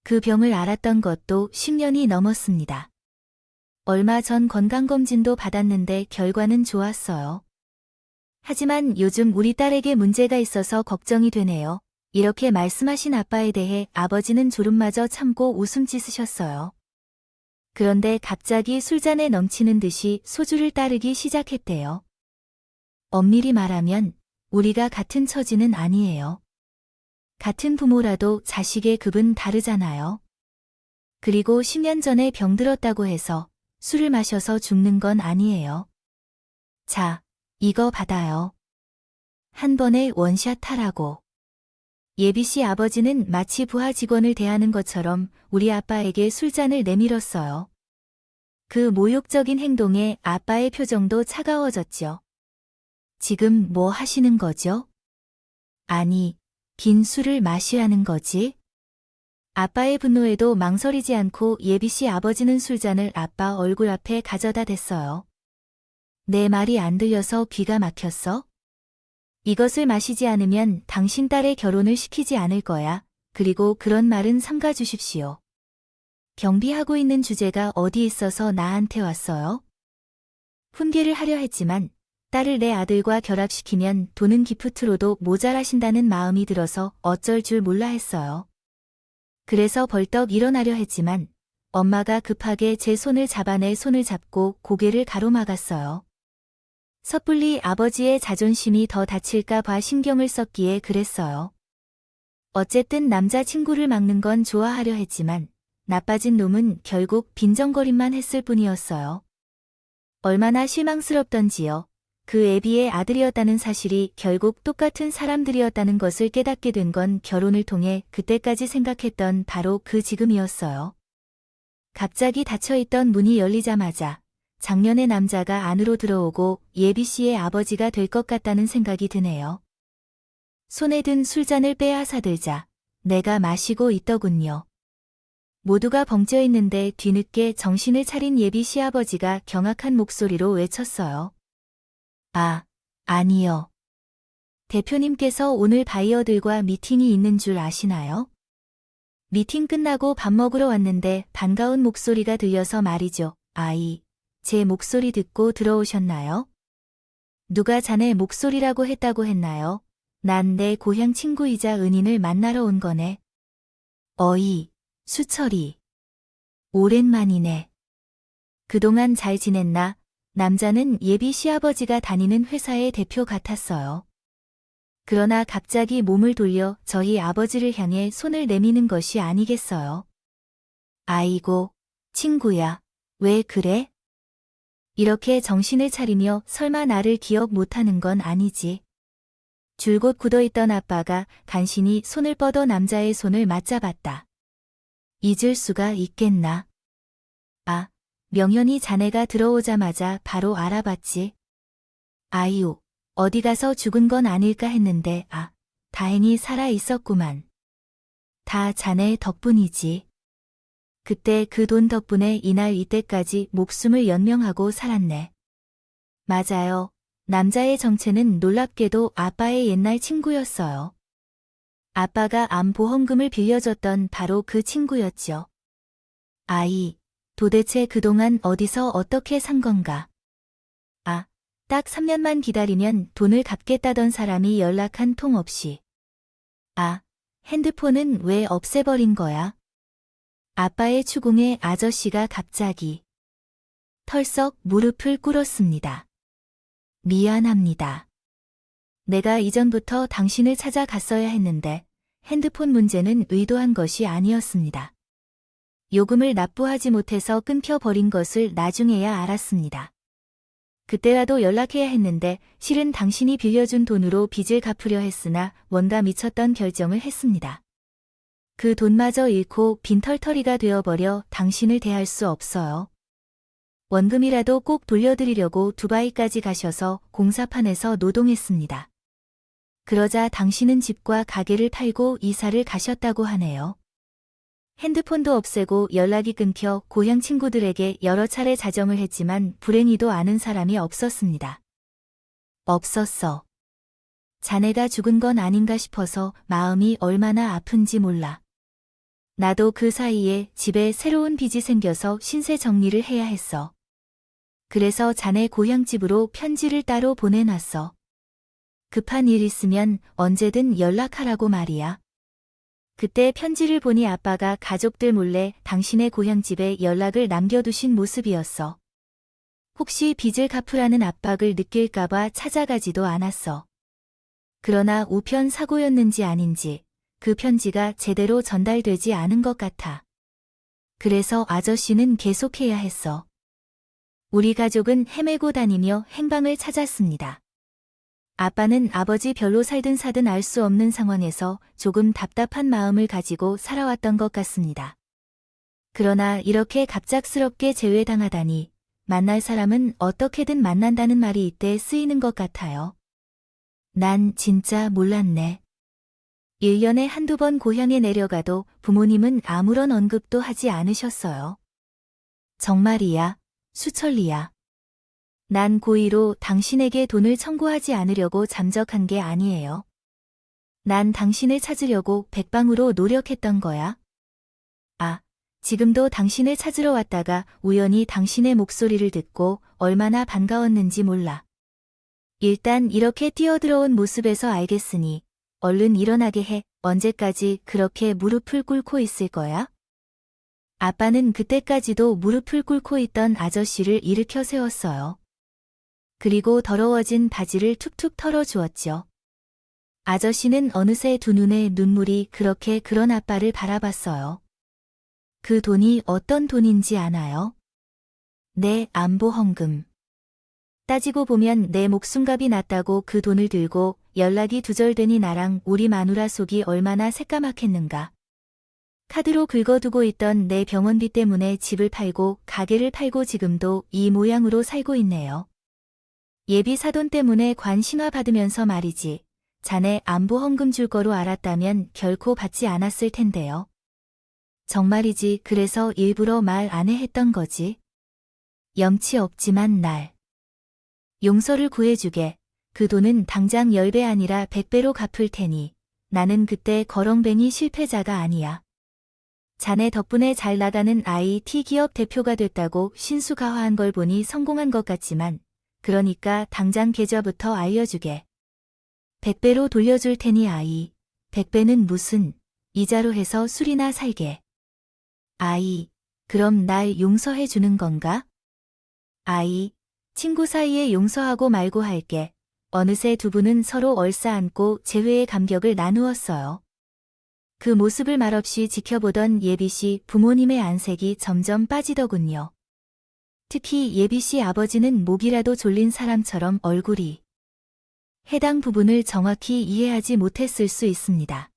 그 병을 알았던 것도 10년이 넘었습니다. 얼마 전 건강검진도 받았는데 결과는 좋았어요. 하지만 요즘 우리 딸에게 문제가 있어서 걱정이 되네요. 이렇게 말씀하신 아빠에 대해 아버지는 졸음마저 참고 웃음 짓으셨어요. 그런데 갑자기 술잔에 넘치는 듯이 소주를 따르기 시작했대요. 엄밀히 말하면 우리가 같은 처지는 아니에요. 같은 부모라도 자식의 급은 다르잖아요. 그리고 10년 전에 병들었다고 해서 술을 마셔서 죽는 건 아니에요. 자, 이거 받아요. 한 번에 원샷 하라고. 예비씨 아버지는 마치 부하 직원을 대하는 것처럼 우리 아빠에게 술잔을 내밀었어요. 그 모욕적인 행동에 아빠의 표정도 차가워졌죠. 지금 뭐 하시는 거죠? 아니, 긴 술을 마시라는 거지? 아빠의 분노에도 망설이지 않고 예비씨 아버지는 술잔을 아빠 얼굴 앞에 가져다 댔어요. 내 말이 안 들려서 귀가 막혔어? 이것을 마시지 않으면 당신 딸의 결혼을 시키지 않을 거야. 그리고 그런 말은 삼가 주십시오. 경비하고 있는 주제가 어디 있어서 나한테 왔어요? 훈계를 하려 했지만 딸을 내 아들과 결합시키면 돈은 기프트로도 모자라신다는 마음이 들어서 어쩔 줄 몰라 했어요. 그래서 벌떡 일어나려 했지만 엄마가 급하게 제 손을 잡아 내 손을 잡고 고개를 가로막았어요. 섣불리 아버지의 자존심이 더 다칠까 봐 신경을 썼기에 그랬어요. 어쨌든 남자친구를 막는 건 좋아하려 했지만 나빠진 놈은 결국 빈정거림만 했을 뿐이었어요. 얼마나 실망스럽던지요. 그 애비의 아들이었다는 사실이 결국 똑같은 사람들이었다는 것을 깨닫게 된 건 결혼을 통해 그때까지 생각했던 바로 그 지금이었어요. 갑자기 닫혀있던 문이 열리자마자 작년의 남자가 안으로 들어오고 예비 씨의 아버지가 될 것 같다는 생각이 드네요. 손에 든 술잔을 빼앗아들자 내가 마시고 있더군요. 모두가 벙쪄 있는데 뒤늦게 정신을 차린 예비 시아버지가 경악한 목소리로 외쳤어요. 아, 아니요. 대표님께서 오늘 바이어들과 미팅이 있는 줄 아시나요? 미팅 끝나고 밥 먹으러 왔는데 반가운 목소리가 들려서 말이죠. 아이, 제 목소리 듣고 들어오셨나요? 누가 자네 목소리라고 했다고 했나요? 난 내 고향 친구이자 은인을 만나러 온 거네. 어이, 수철이. 오랜만이네. 그동안 잘 지냈나? 남자는 예비 시아버지가 다니는 회사의 대표 같았어요. 그러나 갑자기 몸을 돌려 저희 아버지를 향해 손을 내미는 것이 아니겠어요. 아이고, 친구야, 왜 그래? 이렇게 정신을 차리며 설마 나를 기억 못하는 건 아니지. 줄곧 굳어있던 아빠가 간신히 손을 뻗어 남자의 손을 맞잡았다. 잊을 수가 있겠나? 아, 명현이 자네가 들어오자마자 바로 알아봤지. 아유, 어디 가서 죽은 건 아닐까 했는데 다행히 살아 있었구만. 다 자네 덕분이지. 그때 그 돈 덕분에 이날 이때까지 목숨을 연명하고 살았네. 맞아요. 남자의 정체는 놀랍게도 아빠의 옛날 친구였어요. 아빠가 암 보험금을 빌려줬던 바로 그 친구였죠. 아이, 도대체 그동안 어디서 어떻게 산 건가? 딱 3년만 기다리면 돈을 갚겠다던 사람이 연락 한 통 없이. 핸드폰은 왜 없애버린 거야? 아빠의 추궁에 아저씨가 갑자기 털썩 무릎을 꿇었습니다. 미안합니다. 내가 이전부터 당신을 찾아갔어야 했는데 핸드폰 문제는 의도한 것이 아니었습니다. 요금을 납부하지 못해서 끊겨버린 것을 나중에야 알았습니다. 그때라도 연락해야 했는데 실은 당신이 빌려준 돈으로 빚을 갚으려 했으나 뭔가 미쳤던 결정을 했습니다. 그 돈마저 잃고 빈털터리가 되어버려 당신을 대할 수 없어요. 원금이라도 꼭 돌려드리려고 두바이까지 가셔서 공사판에서 노동했습니다. 그러자 당신은 집과 가게를 팔고 이사를 가셨다고 하네요. 핸드폰도 없애고 연락이 끊겨 고향 친구들에게 여러 차례 자정을 했지만 불행히도 아는 사람이 없었습니다. 없었어. 자네가 죽은 건 아닌가 싶어서 마음이 얼마나 아픈지 몰라. 나도 그 사이에 집에 새로운 빚이 생겨서 신세 정리를 해야 했어. 그래서 자네 고향집으로 편지를 따로 보내놨어. 급한 일 있으면 언제든 연락하라고 말이야. 그때 편지를 보니 아빠가 가족들 몰래 당신의 고향집에 연락을 남겨두신 모습이었어. 혹시 빚을 갚으라는 압박을 느낄까봐 찾아가지도 않았어. 그러나 우편 사고였는지 아닌지 그 편지가 제대로 전달되지 않은 것 같아. 그래서 아저씨는 계속해야 했어. 우리 가족은 헤매고 다니며 행방을 찾았습니다. 아빠는 아버지 별로 살든 사든 알 수 없는 상황에서 조금 답답한 마음을 가지고 살아왔던 것 같습니다. 그러나 이렇게 갑작스럽게 제외당하다니 만날 사람은 어떻게든 만난다는 말이 이때 쓰이는 것 같아요. 난 진짜 몰랐네. 1년에 한두 번 고향에 내려가도 부모님은 아무런 언급도 하지 않으셨어요. 정말이야, 수철리야. 난 고의로 당신에게 돈을 청구하지 않으려고 잠적한 게 아니에요. 난 당신을 찾으려고 백방으로 노력했던 거야. 지금도 당신을 찾으러 왔다가 우연히 당신의 목소리를 듣고 얼마나 반가웠는지 몰라. 일단 이렇게 뛰어들어온 모습에서 알겠으니 얼른 일어나게 해. 언제까지 그렇게 무릎을 꿇고 있을 거야? 아빠는 그때까지도 무릎을 꿇고 있던 아저씨를 일으켜 세웠어요. 그리고 더러워진 바지를 툭툭 털어주었죠. 아저씨는 어느새 두 눈에 눈물이 그렇게 그런 아빠를 바라봤어요. 그 돈이 어떤 돈인지 아나요? 내 암보험금. 따지고 보면 내 목숨값이 났다고 그 돈을 들고 연락이 두절되니 나랑 우리 마누라 속이 얼마나 새까맣겠는가. 카드로 긁어두고 있던 내 병원비 때문에 집을 팔고 가게를 팔고 지금도 이 모양으로 살고 있네요. 예비 사돈 때문에 관 신화 받으면서 말이지. 자네 안보 헌금 줄 거로 알았다면 결코 받지 않았을 텐데요. 정말이지. 그래서 일부러 말 안 해 했던 거지. 염치 없지만 날 용서를 구해주게. 그 돈은 당장 10배 아니라 100배로 갚을 테니. 나는 그때 거렁뱅이 실패자가 아니야. 자네 덕분에 잘 나가는 IT 기업 대표가 됐다고 신수가화한 걸 보니 성공한 것 같지만, 그러니까 당장 계좌부터 알려주게. 100배로 돌려줄 테니 아이. 100배는 무슨, 이자로 해서 술이나 살게. 아이, 그럼 날 용서해 주는 건가? 아이, 친구 사이에 용서하고 말고 할게. 어느새 두 분은 서로 얼싸안고 재회의 감격을 나누었어요. 그 모습을 말없이 지켜보던 예비씨 부모님의 안색이 점점 빠지더군요. 특히 예비씨 아버지는 목이라도 졸린 사람처럼 얼굴이 해당 부분을 정확히 이해하지 못했을 수 있습니다.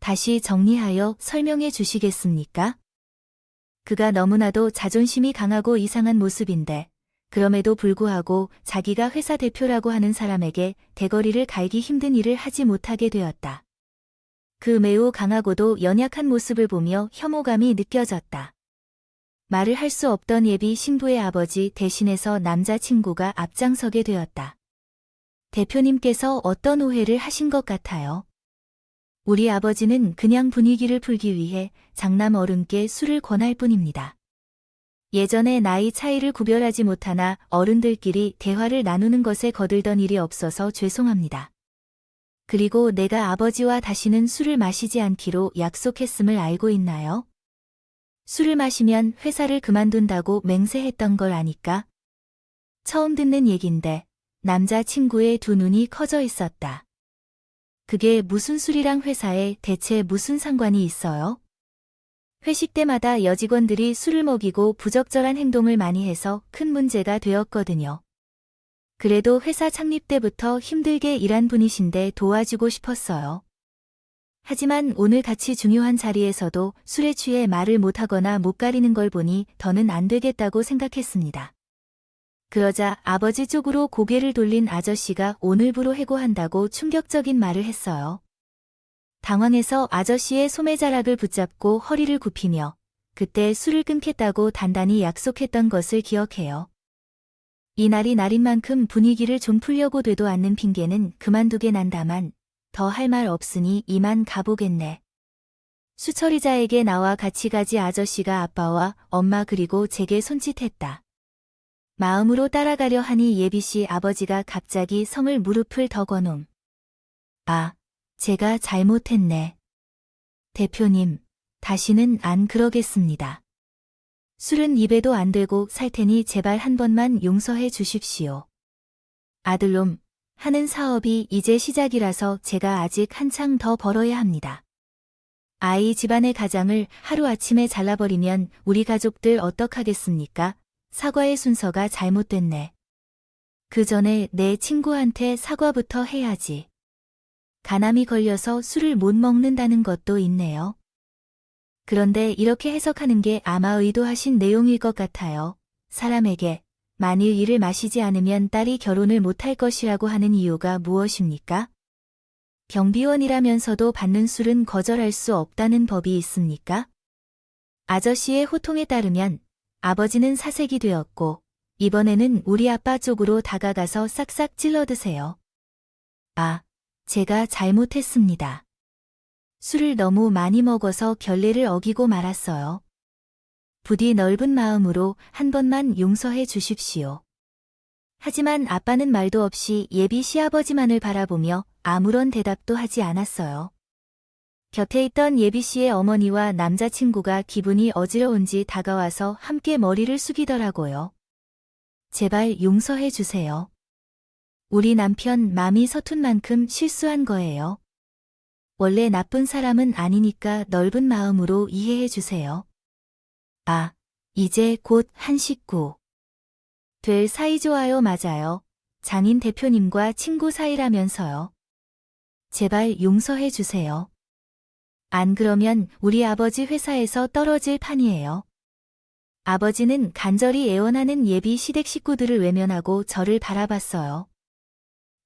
다시 정리하여 설명해 주시겠습니까? 그가 너무나도 자존심이 강하고 이상한 모습인데 그럼에도 불구하고 자기가 회사 대표라고 하는 사람에게 대거리를 갈기 힘든 일을 하지 못하게 되었다. 그 매우 강하고도 연약한 모습을 보며 혐오감이 느껴졌다. 말을 할 수 없던 예비 신부의 아버지 대신해서 남자친구가 앞장서게 되었다. 대표님께서 어떤 오해를 하신 것 같아요. 우리 아버지는 그냥 분위기를 풀기 위해 장남 어른께 술을 권할 뿐입니다. 예전에 나이 차이를 구별하지 못하나 어른들끼리 대화를 나누는 것에 거들던 일이 없어서 죄송합니다. 그리고 내가 아버지와 다시는 술을 마시지 않기로 약속했음을 알고 있나요? 술을 마시면 회사를 그만둔다고 맹세했던 걸 아니까? 처음 듣는 얘긴데 남자친구의 두 눈이 커져 있었다. 그게 무슨 술이랑 회사에 대체 무슨 상관이 있어요? 회식 때마다 여직원들이 술을 먹이고 부적절한 행동을 많이 해서 큰 문제가 되었거든요. 그래도 회사 창립 때부터 힘들게 일한 분이신데 도와주고 싶었어요. 하지만 오늘 같이 중요한 자리에서도 술에 취해 말을 못하거나 못 가리는 걸 보니 더는 안 되겠다고 생각했습니다. 그러자 아버지 쪽으로 고개를 돌린 아저씨가 오늘부로 해고한다고 충격적인 말을 했어요. 당황해서 아저씨의 소매자락을 붙잡고 허리를 굽히며 그때 술을 끊겠다고 단단히 약속했던 것을 기억해요. 이날이 날인 만큼 분위기를 좀 풀려고 되도 않는 핑계는 그만두게 난다만 더 할 말 없으니 이만 가보겠네. 수철이자에게 나와 같이 가지. 아저씨가 아빠와 엄마 그리고 제게 손짓했다. 마음으로 따라가려 하니 예비씨 아버지가 갑자기 성을 무릎을 더 거놈. 아, 제가 잘못했네. 대표님, 다시는 안 그러겠습니다. 술은 입에도 안 대고 살 테니 제발 한 번만 용서해 주십시오. 아들놈, 하는 사업이 이제 시작이라서 제가 아직 한창 더 벌어야 합니다. 아이 집안의 가장을 하루아침에 잘라버리면 우리 가족들 어떡하겠습니까? 사과의 순서가 잘못됐네. 그 전에 내 친구한테 사과부터 해야지. 간암이 걸려서 술을 못 먹는다는 것도 있네요. 그런데 이렇게 해석하는 게 아마 의도하신 내용일 것 같아요. 사람에게 만일 이를 마시지 않으면 딸이 결혼을 못할 것이라고 하는 이유가 무엇입니까? 경비원이라면서도 받는 술은 거절할 수 없다는 법이 있습니까? 아저씨의 호통에 따르면 아버지는 사색이 되었고 이번에는 우리 아빠 쪽으로 다가가서 싹싹 찔러 드세요. 아, 제가 잘못했습니다. 술을 너무 많이 먹어서 결례를 어기고 말았어요. 부디 넓은 마음으로 한 번만 용서해 주십시오. 하지만 아빠는 말도 없이 예비 시아버지만을 바라보며 아무런 대답도 하지 않았어요. 곁에 있던 예비 씨의 어머니와 남자친구가 기분이 어지러운지 다가와서 함께 머리를 숙이더라고요. 제발 용서해 주세요. 우리 남편 맘이 서툰 만큼 실수한 거예요. 원래 나쁜 사람은 아니니까 넓은 마음으로 이해해 주세요. 아, 이제 곧 한 식구 될 사이 좋아요. 맞아요. 장인 대표님과 친구 사이라면서요. 제발 용서해 주세요. 안 그러면 우리 아버지 회사에서 떨어질 판이에요. 아버지는 간절히 애원하는 예비 시댁 식구들을 외면하고 저를 바라봤어요.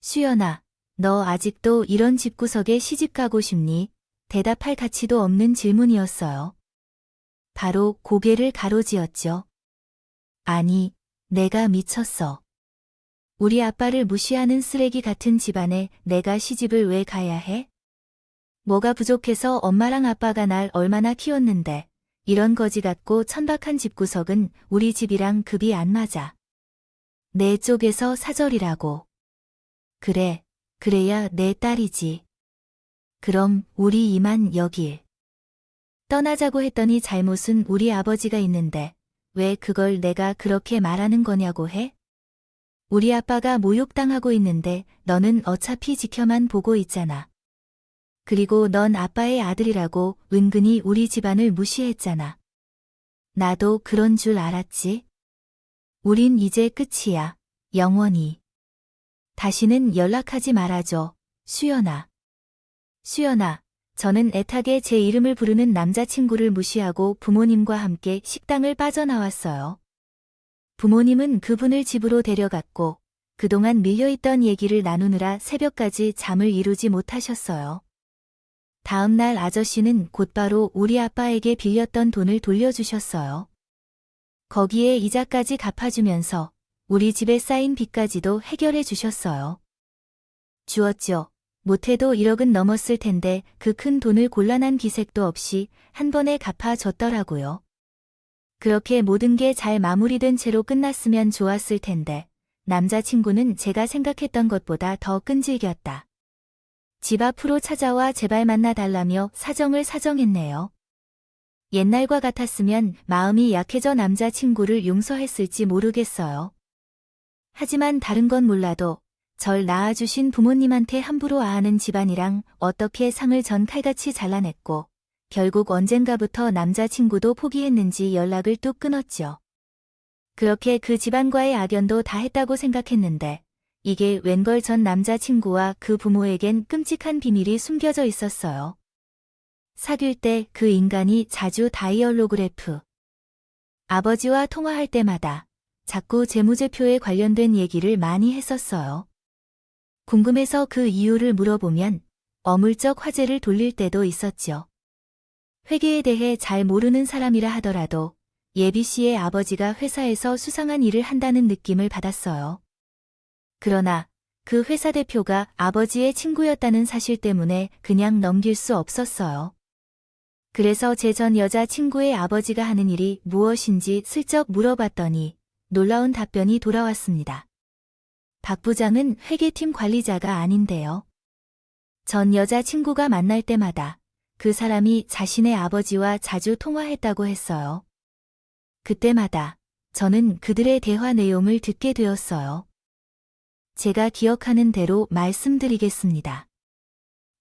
수연아, 너 아직도 이런 집구석에 시집 가고 싶니? 대답할 가치도 없는 질문이었어요. 바로 고개를 가로지었죠. 아니, 내가 미쳤어. 우리 아빠를 무시하는 쓰레기 같은 집안에 내가 시집을 왜 가야 해? 뭐가 부족해서 엄마랑 아빠가 날 얼마나 키웠는데 이런 거지 같고 천박한 집구석은 우리 집이랑 급이 안 맞아. 내 쪽에서 사절이라고. 그래, 그래야 내 딸이지. 그럼 우리 이만 여길. 떠나자고 했더니 잘못은 우리 아버지가 있는데 왜 그걸 내가 그렇게 말하는 거냐고 해? 우리 아빠가 모욕당하고 있는데 너는 어차피 지켜만 보고 있잖아. 그리고 넌 아빠의 아들이라고 은근히 우리 집안을 무시했잖아. 나도 그런 줄 알았지. 우린 이제 끝이야. 영원히. 다시는 연락하지 말아줘. 수연아. 수연아, 저는 애타게 제 이름을 부르는 남자친구를 무시하고 부모님과 함께 식당을 빠져나왔어요. 부모님은 그분을 집으로 데려갔고 그동안 밀려있던 얘기를 나누느라 새벽까지 잠을 이루지 못하셨어요. 다음 날 아저씨는 곧바로 우리 아빠에게 빌렸던 돈을 돌려주셨어요. 거기에 이자까지 갚아주면서 우리 집에 쌓인 빚까지도 해결해 주셨어요. 주었죠. 못해도 1억은 넘었을 텐데 그 큰 돈을 곤란한 기색도 없이 한 번에 갚아줬더라고요. 그렇게 모든 게 잘 마무리된 채로 끝났으면 좋았을 텐데 남자친구는 제가 생각했던 것보다 더 끈질겼다. 집 앞으로 찾아와 제발 만나달라며 사정을 사정했네요. 옛날과 같았으면 마음이 약해져 남자친구를 용서했을지 모르겠어요. 하지만 다른 건 몰라도 절 낳아주신 부모님한테 함부로 아하는 집안이랑 어떻게 상을 전 칼같이 잘라냈고 결국 언젠가부터 남자친구도 포기했는지 연락을 뚝 끊었죠. 그렇게 그 집안과의 악연도 다 했다고 생각했는데 이게 웬걸 전 남자친구와 그 부모에겐 끔찍한 비밀이 숨겨져 있었어요. 사귈 때 그 인간이 자주 다이얼로그래프. 아버지와 통화할 때마다 자꾸 재무제표에 관련된 얘기를 많이 했었어요. 궁금해서 그 이유를 물어보면 어물쩍 화제를 돌릴 때도 있었죠. 회계에 대해 잘 모르는 사람이라 하더라도 예비 씨의 아버지가 회사에서 수상한 일을 한다는 느낌을 받았어요. 그러나 그 회사 대표가 아버지의 친구였다는 사실 때문에 그냥 넘길 수 없었어요. 그래서 제 전 여자친구의 아버지가 하는 일이 무엇인지 슬쩍 물어봤더니 놀라운 답변이 돌아왔습니다. 박 부장은 회계팀 관리자가 아닌데요. 전 여자친구가 만날 때마다 그 사람이 자신의 아버지와 자주 통화했다고 했어요. 그때마다 저는 그들의 대화 내용을 듣게 되었어요. 제가 기억하는 대로 말씀드리겠습니다.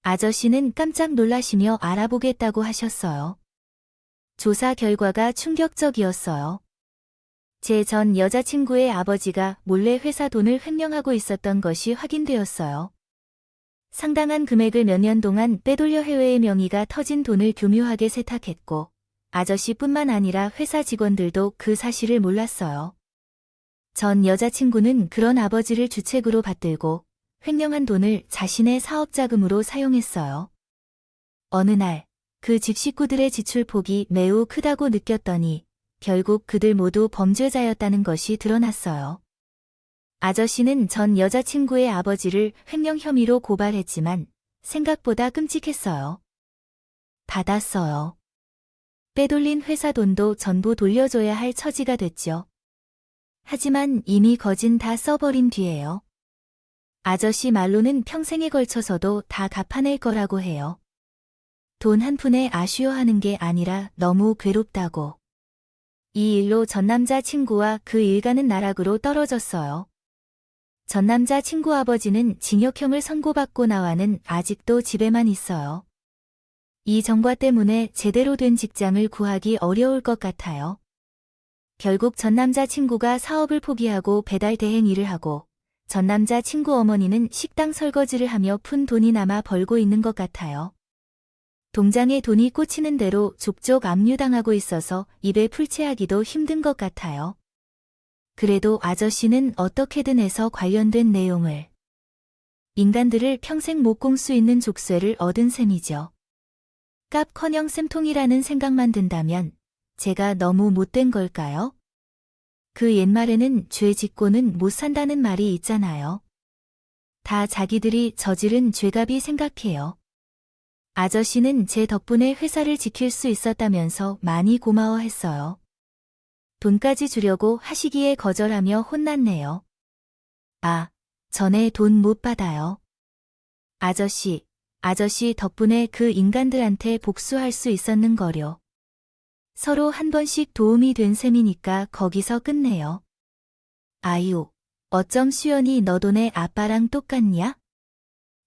아저씨는 깜짝 놀라시며 알아보겠다고 하셨어요. 조사 결과가 충격적이었어요. 제 전 여자친구의 아버지가 몰래 회사 돈을 횡령하고 있었던 것이 확인되었어요. 상당한 금액을 몇 년 동안 빼돌려 해외의 명의가 터진 돈을 교묘하게 세탁했고 아저씨뿐만 아니라 회사 직원들도 그 사실을 몰랐어요. 전 여자친구는 그런 아버지를 주책으로 받들고 횡령한 돈을 자신의 사업 자금으로 사용했어요. 어느 날 그 집 식구들의 지출폭이 매우 크다고 느꼈더니 결국 그들 모두 범죄자였다는 것이 드러났어요. 아저씨는 전 여자친구의 아버지를 횡령 혐의로 고발했지만 생각보다 끔찍했어요. 받았어요. 빼돌린 회사 돈도 전부 돌려줘야 할 처지가 됐죠. 하지만 이미 거진 다 써버린 뒤에요. 아저씨 말로는 평생에 걸쳐서도 다 갚아낼 거라고 해요. 돈 한 푼에 아쉬워하는 게 아니라 너무 괴롭다고. 이 일로 전 남자 친구와 그 일가는 나락으로 떨어졌어요. 전 남자 친구 아버지는 징역형을 선고받고 나와는 아직도 집에만 있어요. 이 정과 때문에 제대로 된 직장을 구하기 어려울 것 같아요. 결국 전 남자 친구가 사업을 포기하고 배달 대행 일을 하고 전 남자 친구 어머니는 식당 설거지를 하며 푼 돈이 남아 벌고 있는 것 같아요. 동장에 돈이 꽂히는 대로 족족 압류당하고 있어서 입에 풀칠하기도 힘든 것 같아요. 그래도 아저씨는 어떻게든 해서 관련된 내용을 인간들을 평생 못 공 수 있는 족쇄를 얻은 셈이죠. 깝커녕 쌤통이라는 생각만 든다면 제가 너무 못된 걸까요? 그 옛말에는 죄 짓고는 못 산다는 말이 있잖아요. 다 자기들이 저지른 죄값이 생각해요. 아저씨는 제 덕분에 회사를 지킬 수 있었다면서 많이 고마워했어요. 돈까지 주려고 하시기에 거절하며 혼났네요. 아, 전에 돈 못 받아요. 아저씨 덕분에 그 인간들한테 복수할 수 있었는 거려. 서로 한 번씩 도움이 된 셈이니까 거기서 끝내요. 아유, 어쩜 수연이 너 돈에 아빠랑 똑같냐?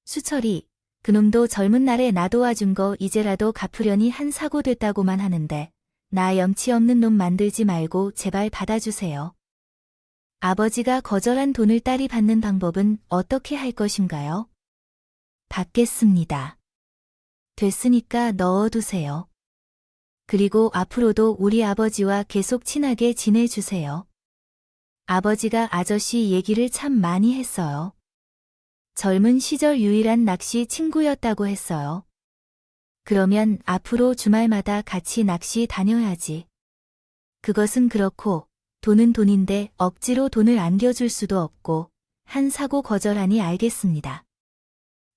수철이, 그놈도 젊은 날에 나 도와준 거 이제라도 갚으려니 한 사고 됐다고만 하는데 나 염치 없는 놈 만들지 말고 제발 받아주세요. 아버지가 거절한 돈을 딸이 받는 방법은 어떻게 할 것인가요? 받겠습니다. 됐으니까 넣어두세요. 그리고 앞으로도 우리 아버지와 계속 친하게 지내주세요. 아버지가 아저씨 얘기를 참 많이 했어요. 젊은 시절 유일한 낚시 친구였다고 했어요. 그러면 앞으로 주말마다 같이 낚시 다녀야지. 그것은 그렇고 돈은 돈인데 억지로 돈을 안겨줄 수도 없고 한 사고 거절하니 알겠습니다.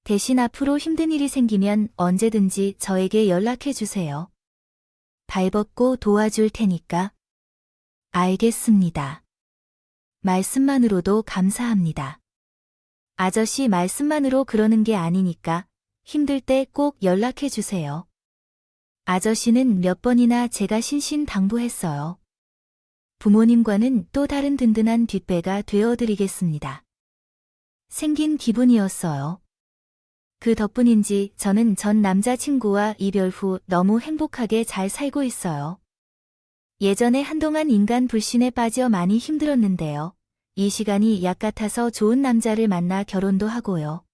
대신 앞으로 힘든 일이 생기면 언제든지 저에게 연락해 주세요. 발벗고 도와줄 테니까. 알겠습니다. 말씀만으로도 감사합니다. 아저씨 말씀만으로 그러는 게 아니니까 힘들 때 꼭 연락해 주세요. 아저씨는 몇 번이나 제가 신신당부했어요. 부모님과는 또 다른 든든한 뒷배가 되어드리겠습니다. 생긴 기분이었어요. 그 덕분인지 저는 전 남자친구와 이별 후 너무 행복하게 잘 살고 있어요. 예전에 한동안 인간 불신에 빠져 많이 힘들었는데요. 이 시간이 약 같아서 좋은 남자를 만나 결혼도 하고요.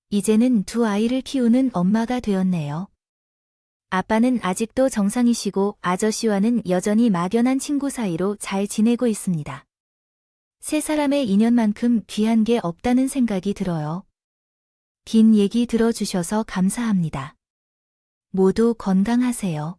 이제는 두 아이를 키우는 엄마가 되었네요. 아빠는 아직도 정상이시고 아저씨와는 여전히 막연한 친구 사이로 잘 지내고 있습니다. 세 사람의 인연만큼 귀한 게 없다는 생각이 들어요. 긴 얘기 들어주셔서 감사합니다. 모두 건강하세요.